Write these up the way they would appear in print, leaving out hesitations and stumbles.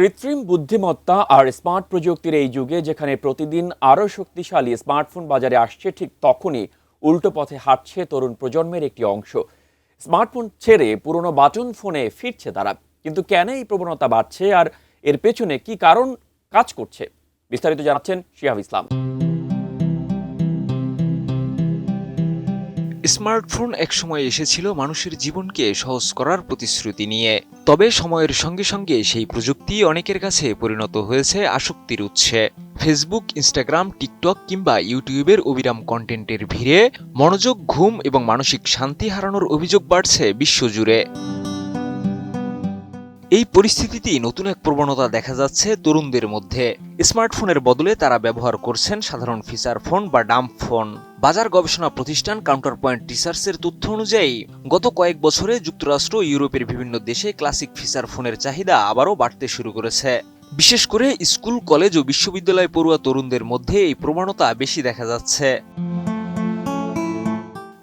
কৃত্রিম বুদ্ধিমত্তা আর স্মার্ট প্রযুক্তির এই যুগে যেখানে প্রতিদিন আরও শক্তিশালী স্মার্টফোন বাজারে আসছে, ঠিক তখনই উল্টো পথে হাঁটছে তরুণ প্রজন্মের একটি অংশ। স্মার্টফোন ছেড়ে পুরনো বাটন ফোনে ফিরছে তারা। কিন্তু কেন এই প্রবণতা বাড়ছে আর এর পেছনে কি কারণ কাজ করছে, বিস্তারিত জানাচ্ছেন শিহাব ইসলাম। স্মার্টফোন একসময় এসেছিল মানুষের জীবনকে সহজ করার প্রতিশ্রুতি নিয়ে। তবে সময়ের সঙ্গে সঙ্গে সেই প্রযুক্তি অনেকের কাছে পরিণত হয়েছে আসক্তির উৎসে। ফেসবুক, ইনস্টাগ্রাম, টিকটক কিংবা ইউটিউবের অবিরাম কন্টেন্টের ভিড়ে মনোযোগ, ঘুম এবং মানসিক শান্তি হারানোর অভিযোগ বাড়ছে বিশ্বজুড়ে। এই পরিস্থিতিতেই নতুন এক প্রবণতা দেখা যাচ্ছে তরুণদের মধ্যে। স্মার্টফোনের বদলে তারা ব্যবহার করছেন সাধারণ ফিচার ফোন বা ডাম্প ফোন। বাজার গবেষণা প্রতিষ্ঠান কাউন্টার পয়েন্ট রিসার্চের তথ্য অনুযায়ী গত কয়েক বছরে যুক্তরাষ্ট্র ও ইউরোপের বিভিন্ন দেশে ক্লাসিক ফিচার ফোনের চাহিদা আবারও বাড়তে শুরু করেছে। বিশেষ করে স্কুল, কলেজ ও বিশ্ববিদ্যালয় পড়ুয়া তরুণদের মধ্যে এই প্রবণতা বেশি দেখা যাচ্ছে।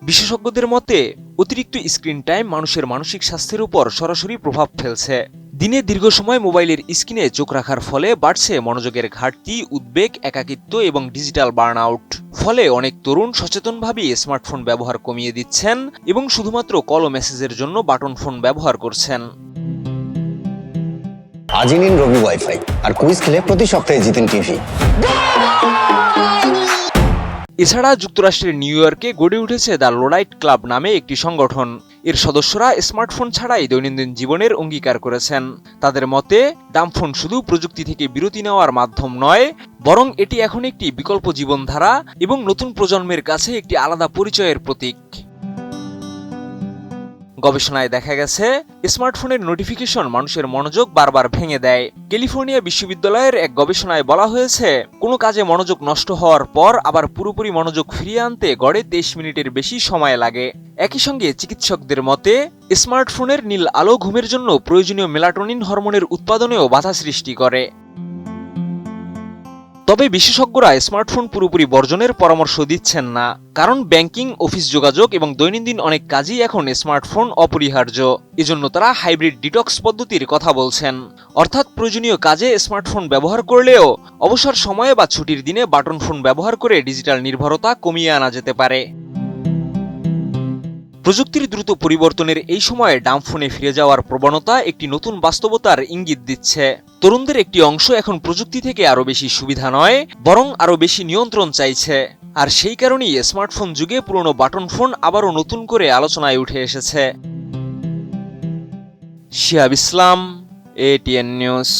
বিশেষজ্ঞদের মতে, অতিরিক্ত স্ক্রিন টাইম মানুষের মানসিক স্বাস্থ্যের উপর সরাসরি প্রভাব ফেলছে। দিনে দীর্ঘ সময় মোবাইলের স্ক্রিনে চোখ রাখার ফলে বাড়ছে মনোযোগের ঘাটতি, উদ্বেগ, একাকিত্ব এবং ডিজিটাল বার্নআউট। ফলে অনেক তরুণ সচেতনভাবেই স্মার্টফোন ব্যবহার কমিয়ে দিচ্ছেন এবং শুধুমাত্র কল ও মেসেজের জন্য বাটন ফোন ব্যবহার করছেন। আজই নিন রবি ওয়াইফাই আর কুইজ খেলে প্রতি সপ্তাহে জিতেন টিভি। এছাড়া যুক্তরাষ্ট্রের নিউ ইয়র্কে গড়ে উঠেছে দ্য লোডাইট ক্লাব নামে একটি সংগঠন। এর সদস্যরা স্মার্টফোন ছাড়াই দৈনন্দিন জীবনের অঙ্গীকার করেছেন। তাদের মতে, ডাম্পফোন শুধু প্রযুক্তি থেকে বিরতি নেওয়ার মাধ্যম নয়, বরং এটি এখন একটি বিকল্প জীবনধারা এবং নতুন প্রজন্মের কাছে একটি আলাদা পরিচয়ের প্রতীক। গবেষণায় দেখা গেছে, স্মার্টফোনের নোটিফিকেশন মানুষের মনোযোগ বারবার ভেঙে দেয়। ক্যালিফোর্নিয়া বিশ্ববিদ্যালয়ের এক গবেষণায় বলা হয়েছে, কোনো কাজে মনোযোগ নষ্ট হওয়ার পর আবার পুরোপুরি মনোযোগ ফিরিয়ে আনতে গড়ে 23 মিনিটের বেশি সময় লাগে। একই সঙ্গে চিকিৎসকদের মতে, স্মার্টফোনের নীল আলো ঘুমের জন্য প্রয়োজনীয় মেলাটোনিন হরমোনের উৎপাদনেও বাধা সৃষ্টি করে। তবে বিশেষজ্ঞরা স্মার্টফোন পুরোপুরি বর্জনের পরামর্শ দিচ্ছেন না, কারণ ব্যাংকিং, অফিস যোগাযোগ এবং দৈনন্দিন অনেক কাজই এখন স্মার্টফোন অপরিহার্য। এজন্য তারা হাইব্রিড ডিটক্স পদ্ধতির কথা বলছেন, অর্থাৎ প্রয়োজনীয় কাজে স্মার্টফোন ব্যবহার করলেও অবসর সময়ে বা ছুটির দিনে বাটন ফোন ব্যবহার করে ডিজিটাল নির্ভরতা কমিয়ে আনা যেতে পারে। প্রযুক্তির দ্রুত পরিবর্তনের এই সময়ে ডাম্প ফোনে ফিরে যাওয়ার প্রবণতা একটি নতুন বাস্তবতার ইঙ্গিত দিচ্ছে। তরুণদের একটি অংশ এখন প্রযুক্তি থেকে আরও বেশি সুবিধা নয়, বরং আরও বেশি নিয়ন্ত্রণ চাইছে। আর সেই কারণেই স্মার্টফোন যুগে পুরনো বাটন ফোন আবারও নতুন করে আলোচনায় উঠে এসেছে। শিহাব ইসলাম, ATN নিউজ।